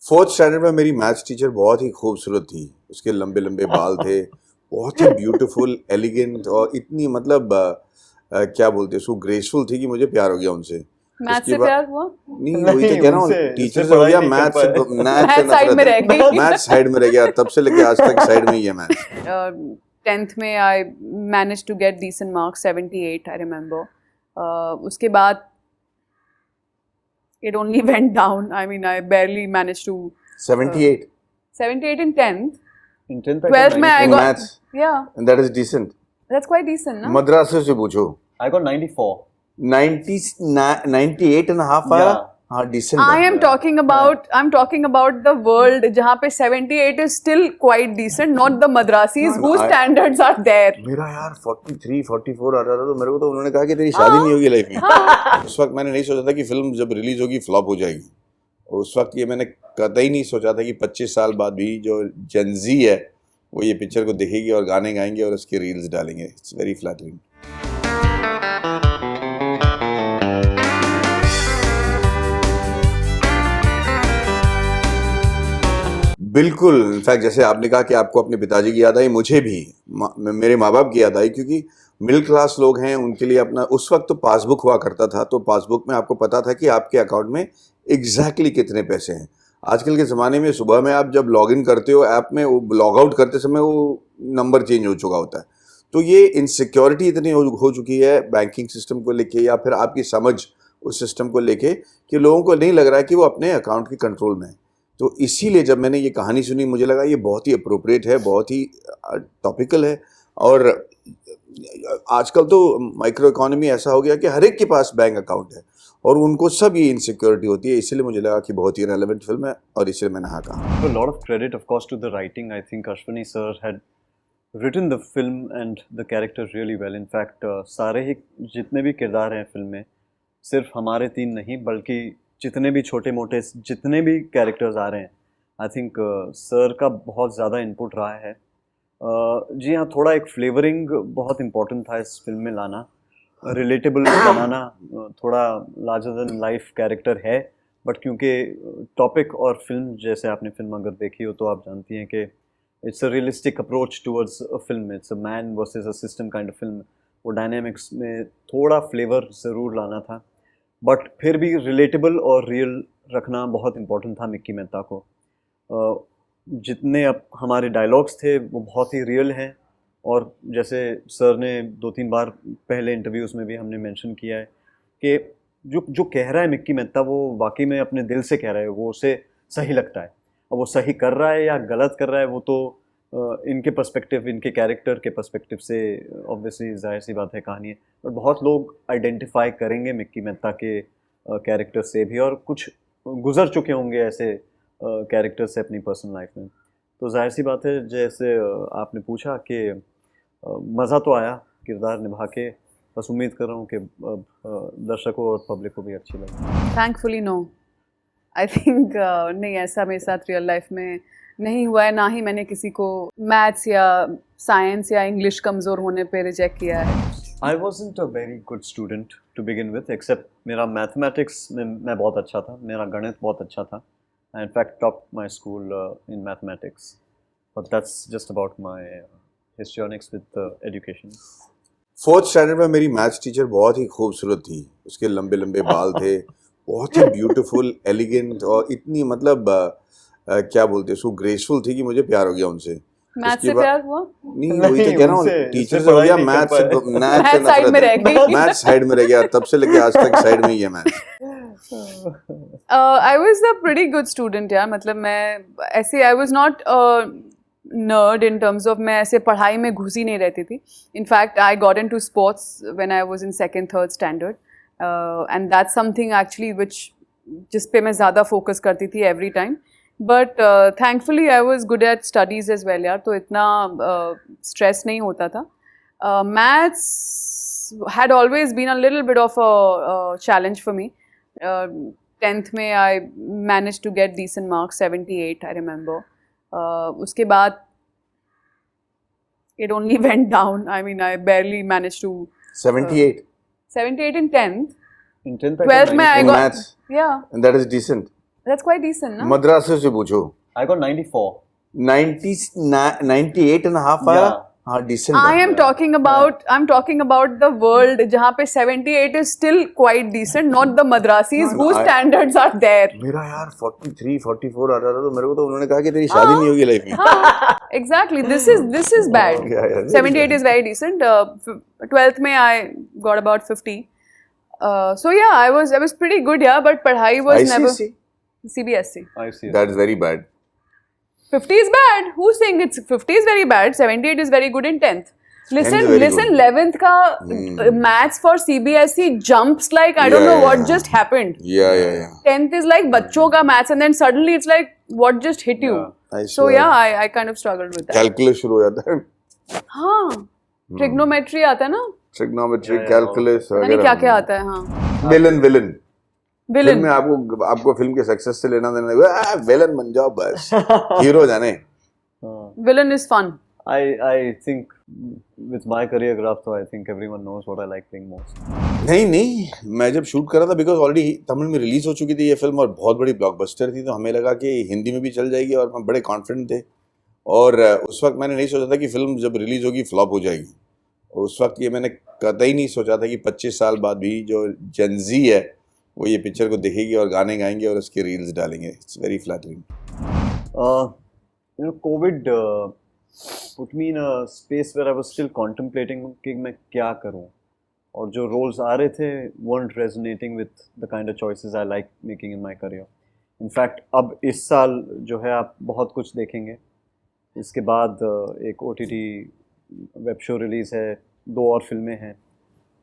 Fourth standard में मेरी maths teacher बहुत ही खूबसूरत थी। उसके लंबे लंबे बाल थे, बहुत ही ब्यूटीफुल, एलिगेंट और इतनी मतलब क्या बोलते हैं उसको, ग्रेसफुल थी कि मुझे प्यार हो गया उनसे। मैथ उसके से बाद प्यार हुआ? नहीं, वही तो कह रहा हूँ, टीचर से हो गया, मैथ से मैथ साइड में रह गई। मैथ साइड में रह गया, तब से लेके आज तक साइड में ही है मैथ। 10th में I manage to get decent marks, 78 I remember. उसके बाद it only went down. I mean, I barely managed to 78 78 in 10th. In 10th, 12th में I in got maths. yeah, and that is decent. that's quite decent, no? Madras से पूछो, I got 94. 98 and a half आया। Yeah. हाँ, decent I है। am talking about I'm talking about the world जहाँ पे 78 is still quite decent, not the Madrasis No, whose I- standards are there. मेरा यार 43 44 आ रहा था, तो मेरे को तो उन्होंने कहा कि तेरी शादी नहीं होगी लाइफ में। उस वक्त मैंने नहीं सोचा था कि फिल्म जब रिलीज होगी फ्लॉप हो जाएगी। और उस वक्त ये मैंने कतई नहीं सोचा था कि 25 साल बाद भी जो जेनजी है वो ये पिक्चर को देखेगी और गाने गाएंगे और उसके रील्स डालेंगे। It's very flattering. बिल्कुल, इनफैक्ट जैसे आपने कहा कि आपको अपने पिताजी की याद आई, मुझे भी मेरे माँ बाप की याद आई, क्योंकि मिडिल क्लास लोग हैं, उनके लिए अपना उस वक्त तो पासबुक हुआ करता था, तो पासबुक में आपको पता था कि आपके अकाउंट में एग्जैक्टली कितने पैसे हैं। आजकल के ज़माने में सुबह में आप जब लॉगिन करते हो ऐप में, वो लॉग आउट करते समय वो नंबर चेंज हो चुका होता है। तो ये इनसिक्योरिटी इतनी हो चुकी है बैंकिंग सिस्टम को लेके, या फिर आपकी समझ उस सिस्टम को लेके, कि लोगों को नहीं लग रहा है कि वो अपने अकाउंट के कंट्रोल में है। तो इसीलिए जब मैंने ये कहानी सुनी, मुझे लगा ये बहुत ही अप्रोप्रिएट है, बहुत ही टॉपिकल है। और आजकल तो माइक्रो इकोनॉमी ऐसा हो गया कि हर एक के पास बैंक अकाउंट है और उनको सब ये इनसिक्योरिटी होती है। इसलिए मुझे लगा कि बहुत ही रेलेवेंट फिल्म है और इसलिए मैंने हाँ कहा। A lot of credit, of course, to the writing. I think Ashwini sir had written the film and the character really well. In fact, सारे ही जितने भी किरदार हैं फिल्म में, सिर्फ हमारे तीन नहीं बल्कि जितने भी छोटे मोटे जितने भी कैरेक्टर्स आ रहे हैं, आई थिंक सर का बहुत ज़्यादा इनपुट रहा है। जी हाँ, थोड़ा एक फ्लेवरिंग बहुत इम्पोर्टेंट था इस फिल्म में लाना, रिलेटेबल बनाना। थोड़ा लार्जर देन लाइफ कैरेक्टर है, बट क्योंकि टॉपिक और फिल्म, जैसे आपने फिल्म अगर देखी हो तो आप जानती हैं कि it's a realistic approach towards a film, it's a man versus a system kind of film. वो डायनेमिक्स में थोड़ा फ्लेवर ज़रूर लाना था, बट फिर भी रिलेटेबल और रियल रखना बहुत इम्पोर्टेंट था मिक्की मेहता को। जितने अब हमारे डायलॉग्स थे वो बहुत ही रियल हैं, और जैसे सर ने 2-3 बार पहले इंटरव्यूज़ में भी हमने मेंशन किया है कि जो कह रहा है मिक्की मेहता वो वाकई में अपने दिल से कह रहा है, वो उसे सही लगता है। अब वो सही कर रहा है या गलत कर रहा है वो तो इनके पर्सपेक्टिव, इनके कैरेक्टर के पर्सपेक्टिव से ऑब्वियसली जाहिर सी बात है कहानी है, बट बहुत लोग आइडेंटिफाई करेंगे मिक्की मेहता के कैरेक्टर से भी, और कुछ गुजर चुके होंगे ऐसे कैरेक्टर से अपनी पर्सनल लाइफ में। तो जाहिर सी बात है, जैसे आपने पूछा कि मज़ा तो आया किरदार निभा के, बस उम्मीद कर रहा हूँ कि दर्शकों और पब्लिक को भी अच्छी लगे। Thankfully no. I think नहीं, ऐसा मेरे साथ रियल लाइफ में नहीं हुआ है, ना ही मैंने किसी को मैथ्स या साइंस या इंग्लिश कमज़ोर होने पे रिजेक्ट किया है। I wasn't a very good student to begin with, except मेरा मैथमेटिक्स में मैं बहुत अच्छा था, मेरा गणित बहुत अच्छा था। I in fact topped my school in mathematics, but that's just about my histrionics with education. Fourth standard में मेरी मैथ्स टीचर बहुत ही खूबसूरत थी। उसके लंबे लंबे बाल थे, बहुत ही ब्यूटीफुल, एलिगेंट और इतनी मतलब क्या बोलते हैं उसको, ग्रेसफुल थी कि मुझे प्यार हो गया उनसे। मैथ से प्यार हुआ? नहीं, वही तो कह रहा हूँ, टीचर से हो गया, मैथ साइड में रह गई। मैथ साइड में रह गया, तब से लेके आज तक साइड में ही है math. I was a pretty good student यार, मतलब मैं ऐसे I was not a nerd in terms of मैं ऐसे पढ़ाई में घुसी नहीं रहती थी. In fact, I got into sports when I was in 2nd, 3rd standard, and that's something actually which जिस पे मैं ज़्यादा focus करती थी every time. But thankfully I was good at studies as well यार, तो इतना stress नहीं होता था. Maths had always been a little bit of a challenge for me. 10th में I managed to get decent marks, 78 I remember. उसके बाद it only went down. I mean, I barely managed to 78 78 in 10th. In 10th, 12th में I in got maths, yeah, and that is decent. That's quite decent, no? Madras से पूछो I got 94. 98 and a half आया Yeah. हाँ decent I है। am talking about the world जहाँ पे 78 is still quite decent, not the Madrasis No, whose I- standards are there. मेरा यार 43 44 आ रहा था तो मेरे को तो उन्होंने कहा कि तेरी शादी नहीं होगी लाइफ में। हाँ, exactly. This is bad. Yeah, 78 is very decent. 12th में I got about 50. So yeah, I was pretty good, yeah, but पढ़ाई was never ICSE? CBSE. I see. That's very bad. 50 is bad. Who's saying it's 50 is very bad? 78 is very good in 10th. Listen, is very listen. good. 11th का maths for CBSE jumps like I don't know what just happened. Yeah. 10th is like बच्चों का maths and then suddenly it's like what just hit you. Yeah. I So swear. yeah, I kind of struggled with that. Calculus शुरू हो जाता है। हाँ, trigonometry आता है ना? Trigonometry, Yeah, calculus यानी वगैरह। क्या क्या आता है? हाँ. Villain Villain. फिल्म में आपको फिल्म के सक्सेस से लेना देना नहीं, विलन बन जाओ बस, हीरो जाने। Villain is fun. I think with my career graph, so I think everyone knows what I like playing most. नहीं, मैं जब शूट कर रहा था बिकॉज ऑलरेडी तमिल में रिलीज हो चुकी थी ये फिल्म और बहुत बड़ी ब्लॉकबस्टर थी, तो हमें लगा कि हिंदी में भी चल जाएगी और हम बड़े कॉन्फिडेंट थे। और उस वक्त मैंने नहीं सोचा था कि फिल्म जब रिलीज होगी फ्लॉप हो जाएगी। उस वक्त ये मैंने कतई नहीं सोचा था कि 25 साल बाद भी जो जेनजी है वो ये पिक्चर को देखेगी और गाने गाएंगे और उसके रील्स डालेंगे। It's very flattering. COVID put me in a space where I was still contemplating कि मैं क्या करूं, और जो roles आ रहे थे weren't resonating with the kind of choices I like making in my career. In fact, अब इस साल जो है आप बहुत कुछ देखेंगे। इसके बाद एक OTT वेब शो रिलीज है, 2 और फिल्में हैं,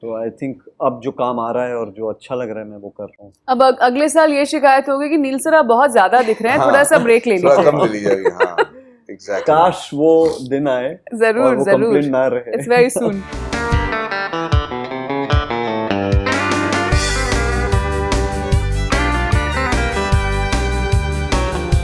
तो आई थिंक अब जो काम आ रहा है और जो अच्छा लग रहा है मैं वो कर रहा हूँ। अब अगले साल ये शिकायत होगी कि नील सर आप बहुत ज्यादा दिख रहे हैं, थोड़ा सा ब्रेक ले थोड़ा लीजिए। कम ले लीजिए। हाँ, एग्जैक्टली। काश वो दिन आए और जरूर वो जरूर, कंप्लेंट ना रहे। It's very soon.